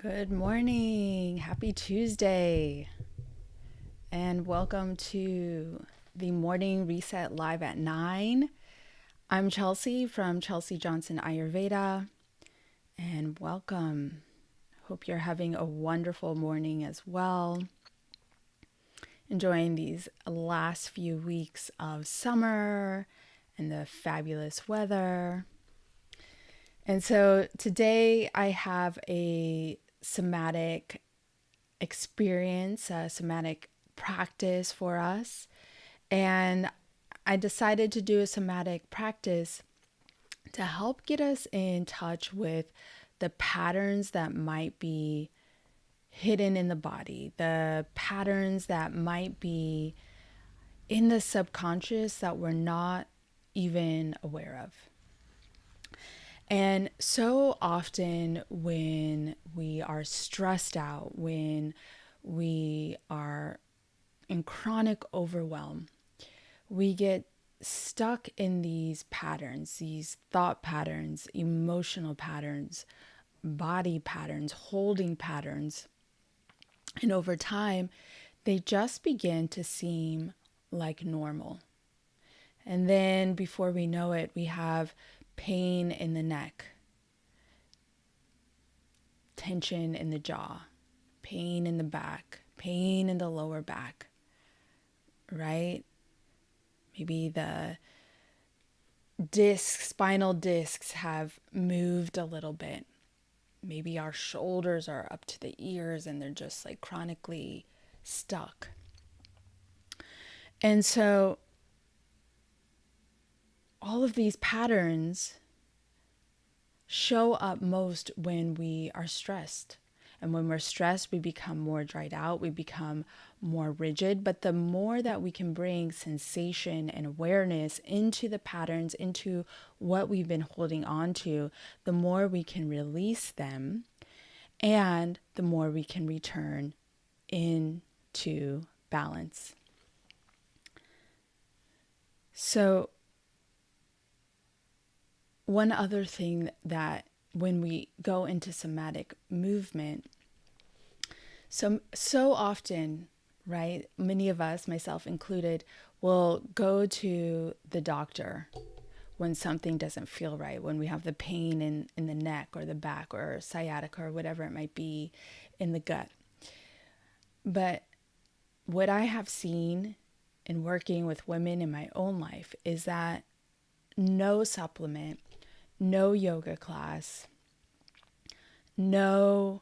Good morning. Happy Tuesday. And welcome to the Morning Reset Live at 9. I'm Chelsea from Chelsea Johnson Ayurveda. And welcome. Hope you're having a wonderful morning as well. Enjoying these last few weeks of summer and the fabulous weather. And so today I have a somatic experience, a somatic practice for us. And I decided to do a somatic practice to help get us in touch with the patterns that might be hidden in the body, the patterns that might be in the subconscious that we're not even aware of. And so often when we are stressed out, when we are in chronic overwhelm, we get stuck in these patterns, these thought patterns, emotional patterns, body patterns, holding patterns. And over time, they just begin to seem like normal. And then before we know it, we have pain in the neck, tension in the jaw, pain in the back, pain in the lower back, right? Maybe the spinal discs have moved a little bit. Maybe our shoulders are up to the ears and they're just like chronically stuck. And so all of these patterns show up most when we are stressed. And when we're stressed, we become more dried out, we become more rigid. But the more that we can bring sensation and awareness into the patterns, into what we've been holding on to, the more we can release them and the more we can return into balance. So, one other thing that when we go into somatic movement, so often, right, many of us, myself included, will go to the doctor when something doesn't feel right, when we have the pain in the neck or the back or sciatica or whatever it might be in the gut. But what I have seen in working with women in my own life is that no supplement, no yoga class, no,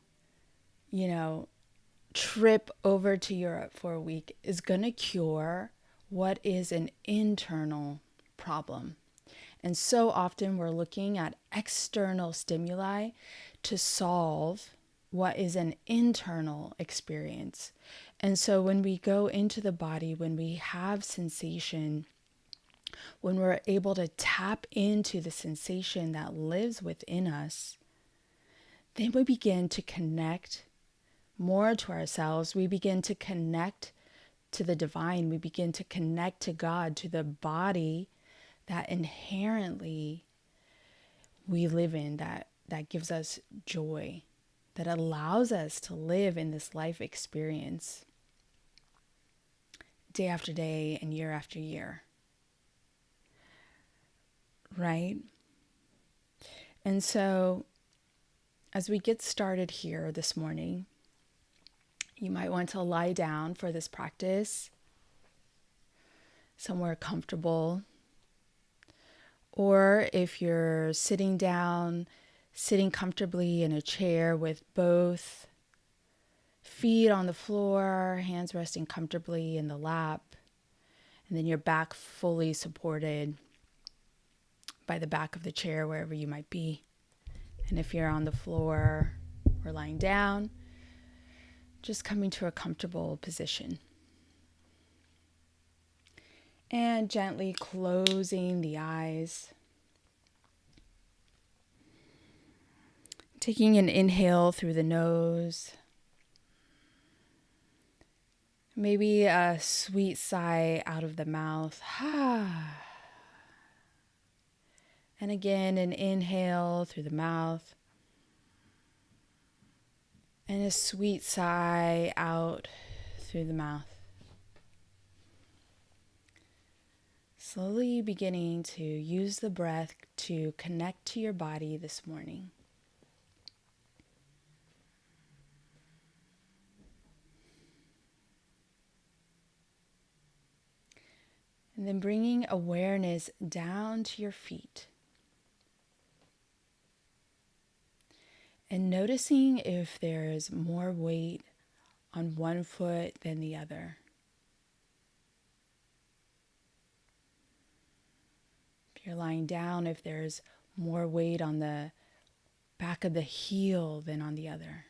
trip over to Europe for a week is going to cure what is an internal problem. And so often we're looking at external stimuli to solve what is an internal experience. And so when we go into the body, when we have sensation, when we're able to tap into the sensation that lives within us, then we begin to connect more to ourselves. We begin to connect to the divine. We begin to connect to God, to the body that inherently we live in, that gives us joy, that allows us to live in this life experience day after day and year after year. Right? And so as we get started here this morning, you might want to lie down for this practice somewhere comfortable. Or if you're sitting down, sitting comfortably in a chair with both feet on the floor, hands resting comfortably in the lap, and then your back fully supported by the back of the chair, wherever you might be. And if you're on the floor or lying down, just coming to a comfortable position. And gently closing the eyes. Taking an inhale through the nose. Maybe a sweet sigh out of the mouth. And again, an inhale through the mouth. And a sweet sigh out through the mouth. Slowly beginning to use the breath to connect to your body this morning. And then bringing awareness down to your feet. And noticing if there's more weight on one foot than the other. If you're lying down, if there's more weight on the back of the heel than on the other.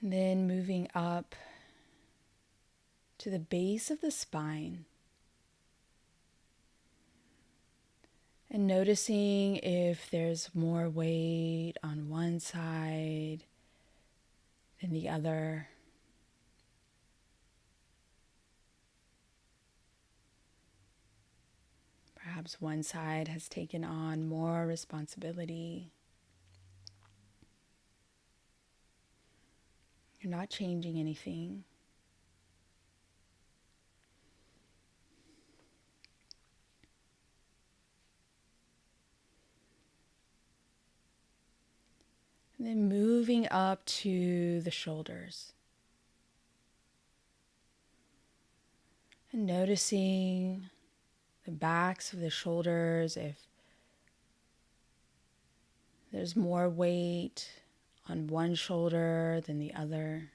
And then moving up to the base of the spine. And noticing if there's more weight on one side than the other. Perhaps one side has taken on more responsibility. You're not changing anything. And then moving up to the shoulders. And noticing the backs of the shoulders, if there's more weight on one shoulder than the other.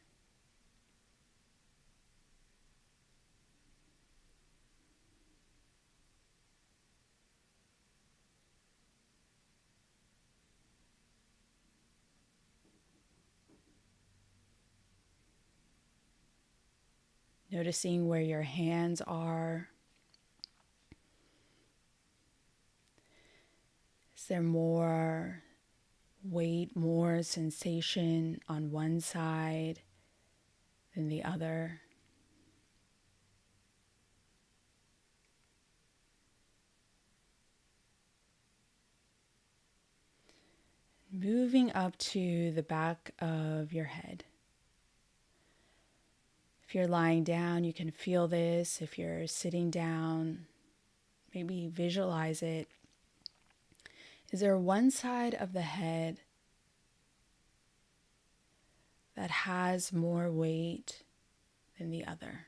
Noticing where your hands are. Is there more weight, more sensation on one side than the other? Moving up to the back of your head. If you're lying down, you can feel this. If you're sitting down, maybe visualize it. Is there one side of the head that has more weight than the other?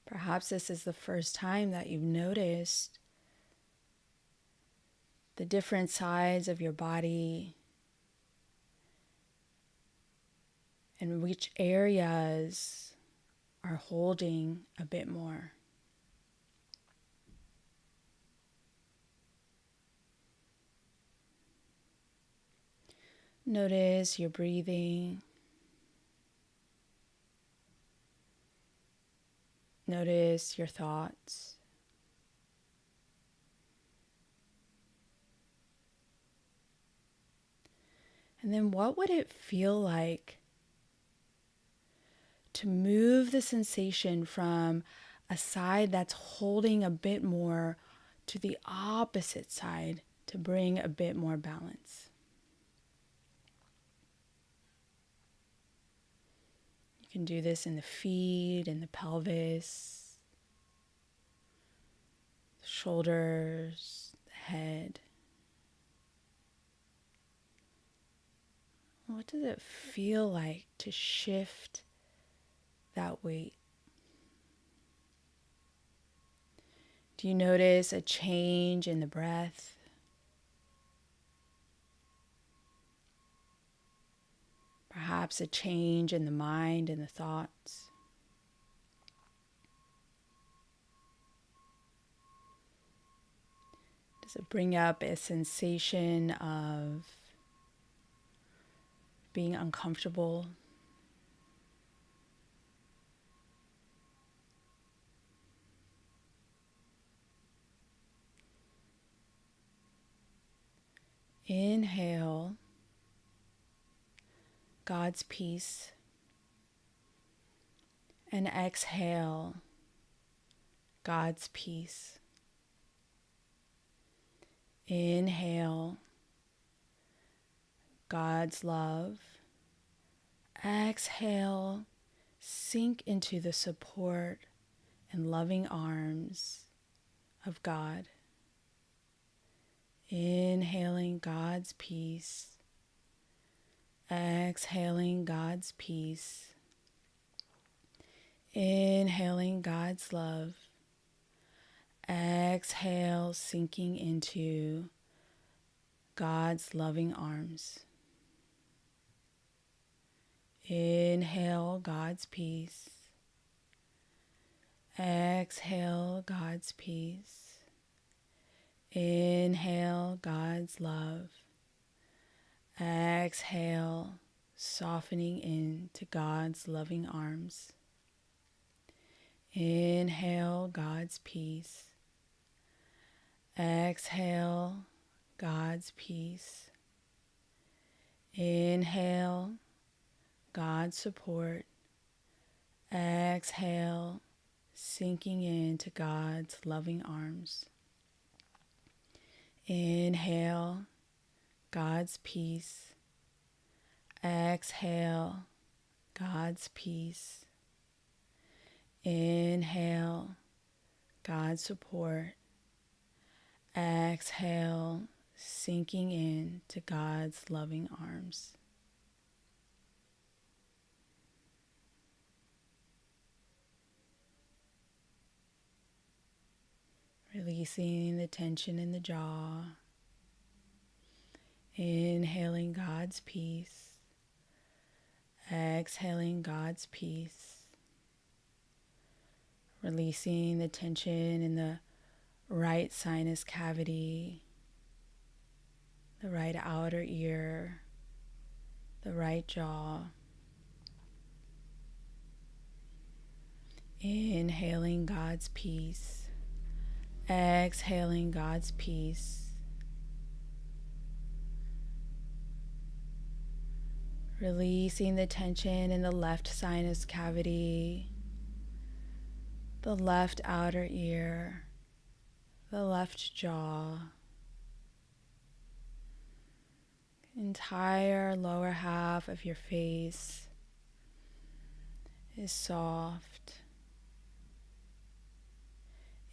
Perhaps this is the first time that you've noticed the different sides of your body and which areas are holding a bit more. Notice your breathing. Notice your thoughts. And then what would it feel like to move the sensation from a side that's holding a bit more to the opposite side to bring a bit more balance? You can do this in the feet, in the pelvis, the shoulders, the head. What does it feel like to shift that weight? Do you notice a change in the breath? Perhaps a change in the mind and the thoughts? Does it bring up a sensation of being uncomfortable? Inhale God's peace, and exhale God's peace. Inhale God's love. Exhale, sink into the support and loving arms of God. Inhaling God's peace. Exhaling God's peace. Inhaling God's love. Exhale, sinking into God's loving arms. Inhale God's peace. Exhale God's peace. Inhale God's love. Exhale, softening into God's loving arms. Inhale God's peace. Exhale God's peace. Inhale God's support. Exhale, sinking into God's loving arms. Inhale God's peace. Exhale God's peace. Inhale God's support. Exhale, sinking into God's loving arms. Releasing the tension in the jaw. Inhaling God's peace. Exhaling God's peace. Releasing the tension in the right sinus cavity, the right outer ear, the right jaw. Inhaling God's peace. Exhaling God's peace. Releasing the tension in the left sinus cavity, the left outer ear, the left jaw, entire lower half of your face is soft.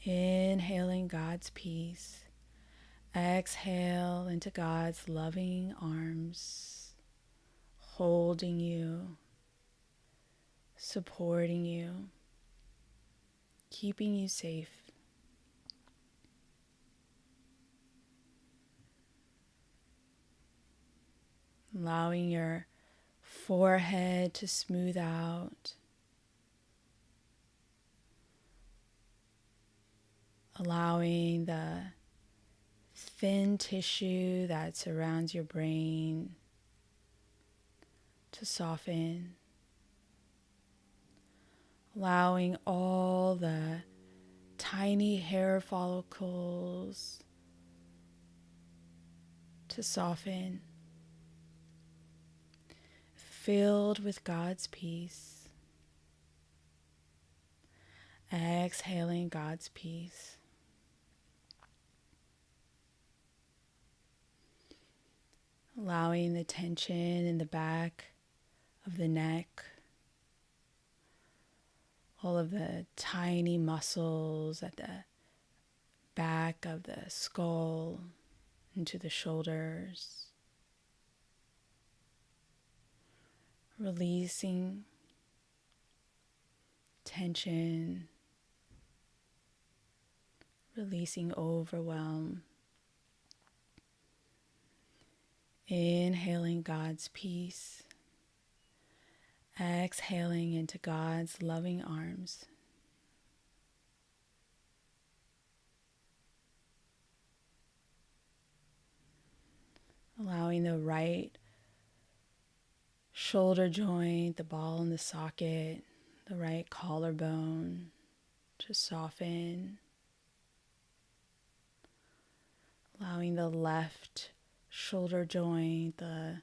Inhaling God's peace. Exhale into God's loving arms, holding you, supporting you, keeping you safe. Allowing your forehead to smooth out. Allowing the thin tissue that surrounds your brain to soften. Allowing all the tiny hair follicles to soften. Filled with God's peace. Exhaling God's peace. Allowing the tension in the back of the neck, all of the tiny muscles at the back of the skull into the shoulders. Releasing tension, releasing overwhelm. Inhaling God's peace. Exhaling into God's loving arms. Allowing the right shoulder joint, the ball in the socket, the right collarbone to soften. Allowing the left shoulder joint, the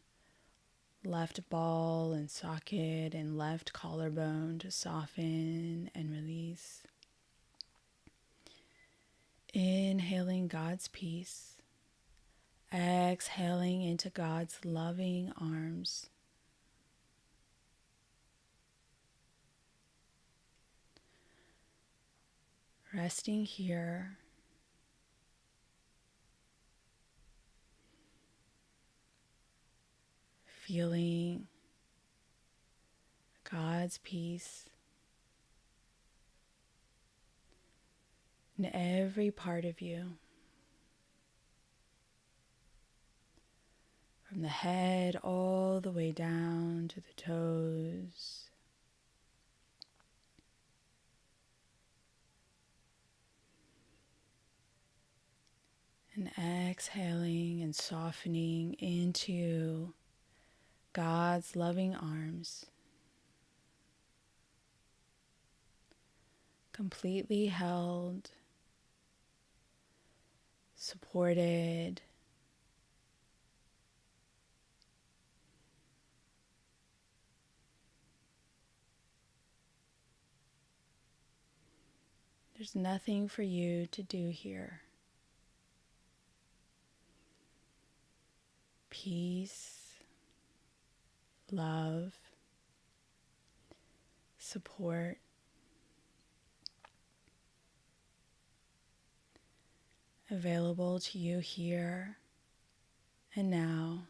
left ball and socket and left collarbone to soften and release. Inhaling God's peace. Exhaling into God's loving arms. Resting here. Feeling God's peace in every part of you. From the head all the way down to the toes. And exhaling and softening into God's loving arms. Completely held, supported, there's nothing for you to do here. Peace, love, support, available to you here and now.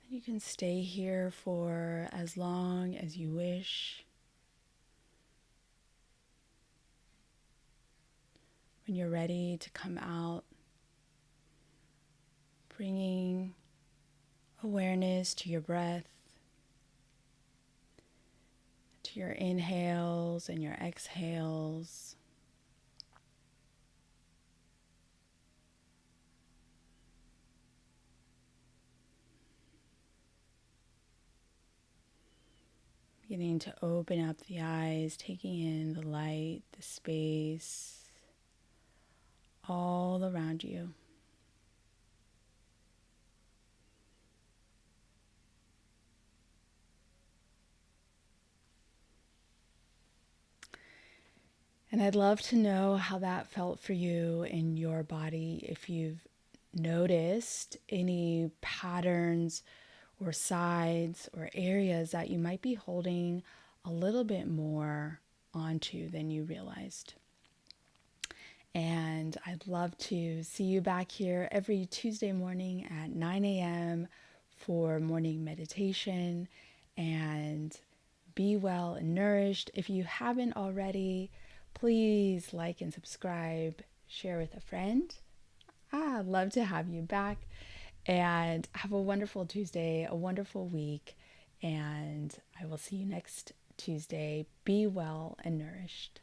You can stay here for as long as you wish. When you're ready to come out, bringing awareness to your breath, to your inhales and your exhales. Beginning to open up the eyes, taking in the light, the space, all around you. And I'd love to know how that felt for you in your body, if you've noticed any patterns or sides or areas that you might be holding a little bit more onto than you realized. And I'd love to see you back here every Tuesday morning at 9 a.m. for morning meditation. And be well and nourished. If you haven't already, please like and subscribe, share with a friend. I'd love to have you back. And have a wonderful Tuesday, a wonderful week. And I will see you next Tuesday. Be well and nourished.